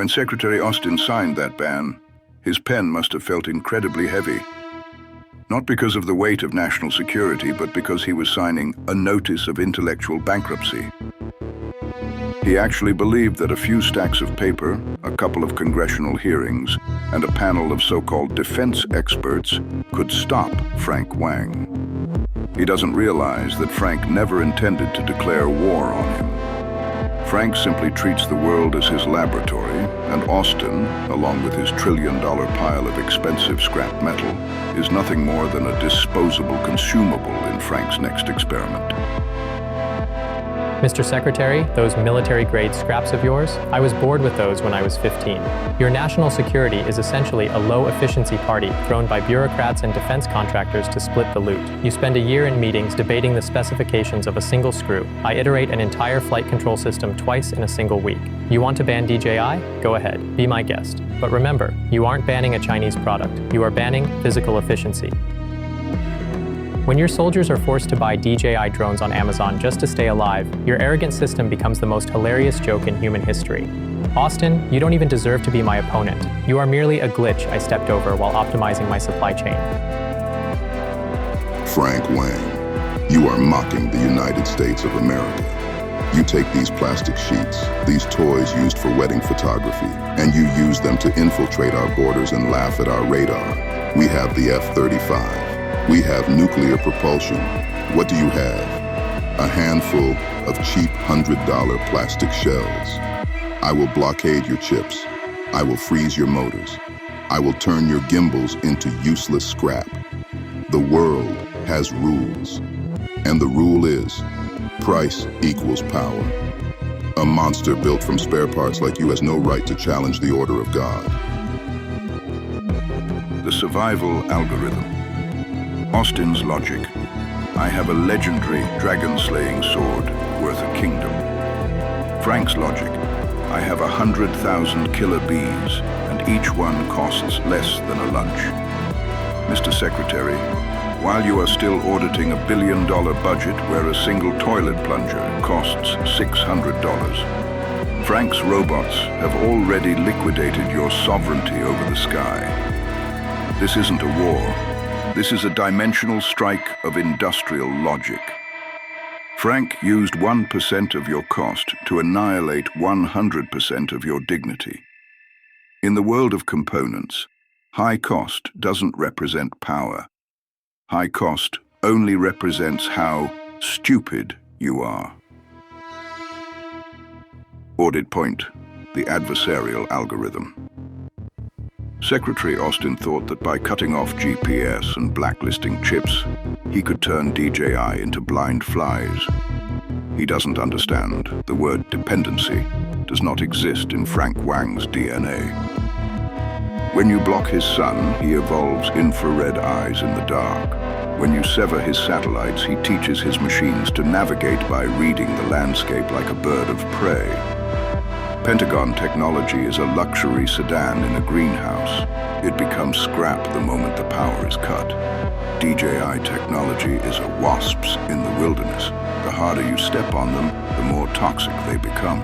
When Secretary Austin signed that ban, his pen must have felt incredibly heavy. Not because of the weight of national security, but because he was signing a notice of intellectual bankruptcy. He actually believed that a few stacks of paper, a couple of congressional hearings, and a panel of so-called defense experts could stop Frank Wang. He doesn't realize that Frank never intended to declare war on him. Frank simply treats the world as his laboratory, and Austin, along with his trillion-dollar pile of expensive scrap metal, is nothing more than a disposable consumable in Frank's next experiment. Mr. Secretary, those military-grade scraps of yours, I was bored with those when I was 15. Your national security is essentially a low-efficiency party thrown by bureaucrats and defense contractors to split the loot. You spend a year in meetings debating the specifications of a single screw. I iterate an entire flight control system twice in a single week. You want to ban DJI? Go ahead, be my guest. But remember, you aren't banning a Chinese product. You are banning physical efficiency. When your soldiers are forced to buy DJI drones on Amazon just to stay alive, your arrogant system becomes the most hilarious joke in human history. Austin, you don't even deserve to be my opponent. You are merely a glitch I stepped over while optimizing my supply chain. Frank Wang, you are mocking the United States of America. You take these plastic sheets, these toys used for wedding photography, and you use them to infiltrate our borders and laugh at our radar. We have the F-35. We have nuclear propulsion. What do you have? A handful of cheap $100 plastic shells. I will blockade your chips. I will freeze your motors. I will turn your gimbals into useless scrap. The world has rules. And the rule is, price equals power. A monster built from spare parts like you has no right to challenge the order of God. The survival algorithm. Austin's logic. I have a legendary dragon-slaying sword worth a kingdom. Frank's logic. I have 100,000 killer bees, and each one costs less than a lunch. Mr. Secretary, while you are still auditing a $1 billion budget where a single toilet plunger costs $600, Frank's robots have already liquidated your sovereignty over the sky. This isn't a war. This is a dimensional strike of industrial logic. Frank used 1% of your cost to annihilate 100% of your dignity. In the world of components, high cost doesn't represent power. High cost only represents how stupid you are. Audit point, the adversarial algorithm. Secretary Austin thought that by cutting off GPS and blacklisting chips, he could turn DJI into blind flies. He doesn't understand. The word dependency does not exist in Frank Wang's DNA. When you block his sun, he evolves infrared eyes in the dark. When you sever his satellites, he teaches his machines to navigate by reading the landscape like a bird of prey. Pentagon technology is a luxury sedan in a greenhouse. It becomes scrap the moment the power is cut. DJI technology is a wasps in the wilderness. The harder you step on them, the more toxic they become.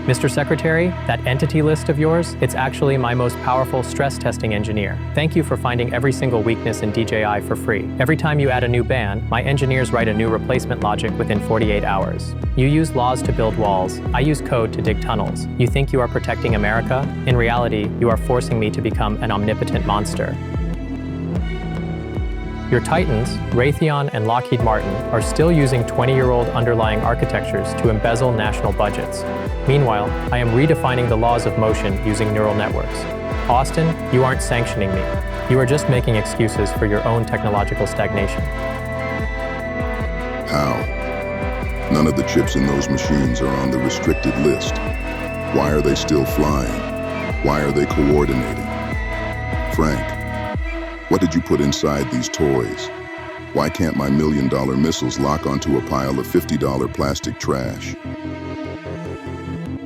Mr. Secretary, that entity list of yours, it's actually my most powerful stress testing engineer. Thank you for finding every single weakness in DJI for free. Every time you add a new ban, my engineers write a new replacement logic within 48 hours. You use laws to build walls. I use code to dig tunnels. You think you are protecting America? In reality, you are forcing me to become an omnipotent monster. Your titans, Raytheon and Lockheed Martin, are still using 20-year-old underlying architectures to embezzle national budgets. Meanwhile, I am redefining the laws of motion using neural networks. Austin, you aren't sanctioning me. You are just making excuses for your own technological stagnation. How? None of the chips in those machines are on the restricted list. Why are they still flying? Why are they coordinating? Frank, what did you put inside these toys? Why can't my $1 million missiles lock onto a pile of $50 plastic trash?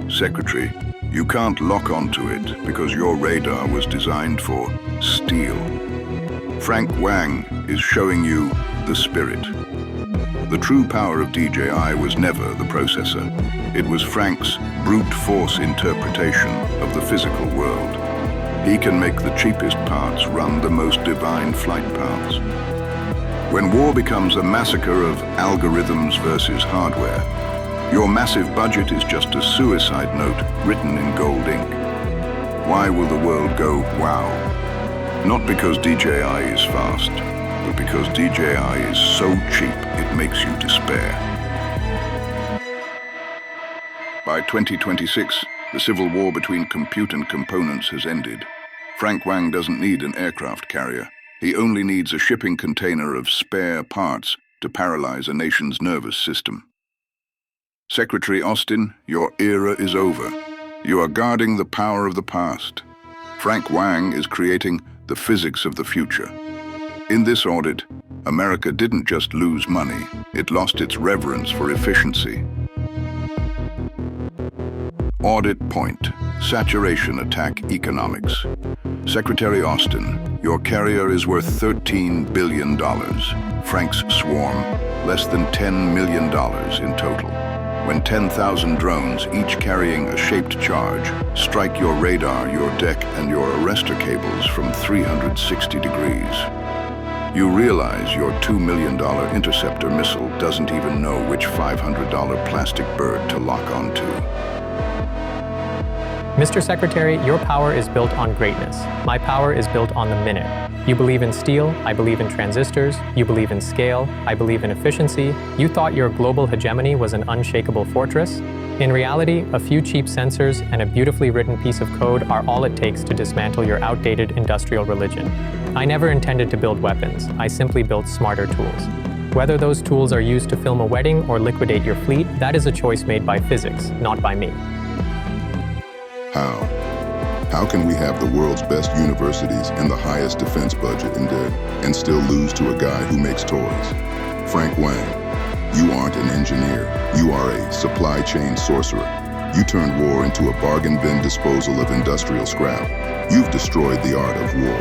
Secretary, you can't lock onto it because your radar was designed for steel. Frank Wang is showing you the spirit. The true power of DJI was never the processor. It was Frank's brute force interpretation of the physical world. He can make the cheapest parts run the most divine flight paths. When war becomes a massacre of algorithms versus hardware, your massive budget is just a suicide note written in gold ink. Why will the world go, wow? Not because DJI is fast, but because DJI is so cheap it makes you despair. By 2026, the civil war between compute and components has ended. Frank Wang doesn't need an aircraft carrier. He only needs a shipping container of spare parts to paralyze a nation's nervous system. Secretary Austin, your era is over. You are guarding the power of the past. Frank Wang is creating the physics of the future. In this audit, America didn't just lose money, it lost its reverence for efficiency. Audit point: saturation attack economics. Secretary Austin, your carrier is worth $13 billion. Frank's swarm, less than $10 million in total. When 10,000 drones, each carrying a shaped charge, strike your radar, your deck, and your arrestor cables from 360 degrees. You realize your $2 million interceptor missile doesn't even know which $500 plastic bird to lock onto. Mr. Secretary, your power is built on greatness. My power is built on the minute. You believe in steel, I believe in transistors. You believe in scale, I believe in efficiency. You thought your global hegemony was an unshakable fortress? In reality, a few cheap sensors and a beautifully written piece of code are all it takes to dismantle your outdated industrial religion. I never intended to build weapons. I simply built smarter tools. Whether those tools are used to film a wedding or liquidate your fleet, that is a choice made by physics, not by me. How can we have the world's best universities and the highest defense budget in debt and still lose to a guy who makes toys? Frank Wang, you aren't an engineer. You are a supply chain sorcerer. You turned war into a bargain bin disposal of industrial scrap. You've destroyed the art of war.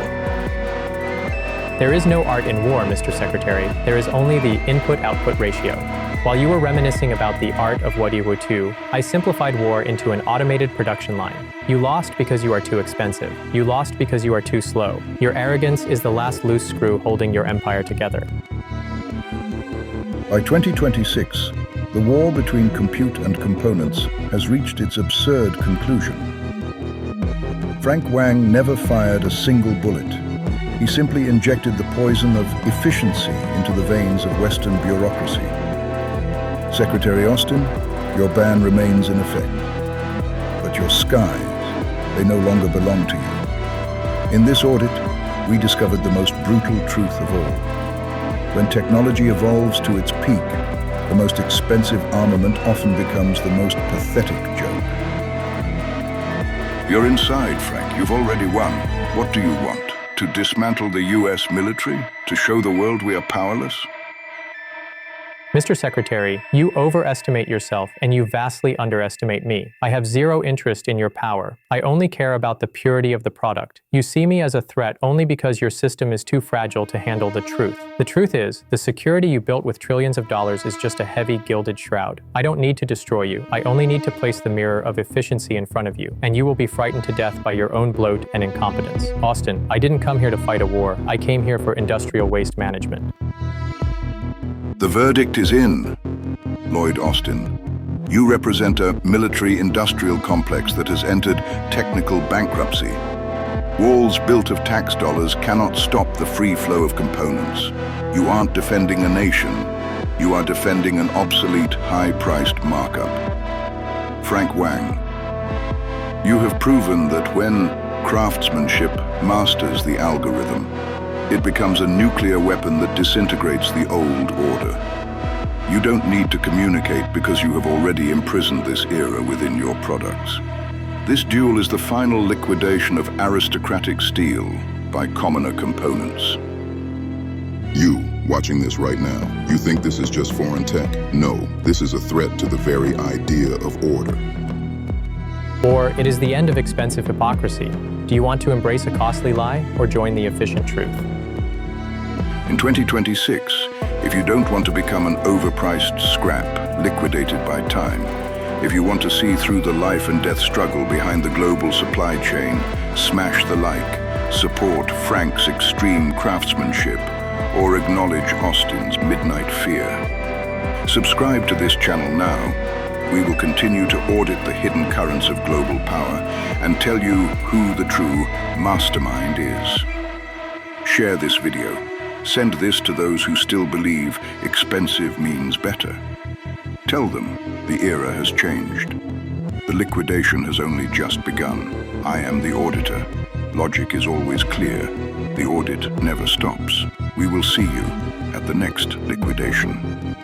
There is no art in war, Mr. Secretary. There is only the input-output ratio. While you were reminiscing about the art of Auditor Hou, I simplified war into an automated production line. You lost because you are too expensive. You lost because you are too slow. Your arrogance is the last loose screw holding your empire together. By 2026, the war between compute and components has reached its absurd conclusion. Frank Wang never fired a single bullet. He simply injected the poison of efficiency into the veins of Western bureaucracy. Secretary Austin, your ban remains in effect. But your skies, they no longer belong to you. In this audit, we discovered the most brutal truth of all. When technology evolves to its peak, the most expensive armament often becomes the most pathetic joke. You're inside, Frank. You've already won. What do you want? To dismantle the US military? To show the world we are powerless? Mr. Secretary, you overestimate yourself and you vastly underestimate me. I have zero interest in your power. I only care about the purity of the product. You see me as a threat only because your system is too fragile to handle the truth. The truth is, the security you built with trillions of dollars is just a heavy gilded shroud. I don't need to destroy you. I only need to place the mirror of efficiency in front of you, and you will be frightened to death by your own bloat and incompetence. Austin, I didn't come here to fight a war. I came here for industrial waste management. The verdict is in. Lloyd Austin, you represent a military-industrial complex that has entered technical bankruptcy. Walls built of tax dollars cannot stop the free flow of components. You aren't defending a nation. You are defending an obsolete, high-priced markup. Frank Wang, you have proven that when craftsmanship masters the algorithm, it becomes a nuclear weapon that disintegrates the old order. You don't need to communicate because you have already imprisoned this era within your products. This duel is the final liquidation of aristocratic steel by commoner components. You, watching this right now, you think this is just foreign tech? No, this is a threat to the very idea of order. Or it is the end of expensive hypocrisy. Do you want to embrace a costly lie or join the efficient truth? In 2026, If you don't want to become an overpriced scrap, liquidated by time, if you want to see through the life and death struggle behind the global supply chain, smash the like, support Frank's extreme craftsmanship, or acknowledge Austin's midnight fear. Subscribe to this channel now. We will continue to audit the hidden currents of global power and tell you who the true mastermind is. Share this video. Send this to those who still believe expensive means better. Tell them the era has changed. The liquidation has only just begun. I am the auditor. Logic is always clear. The audit never stops. We will see you at the next liquidation.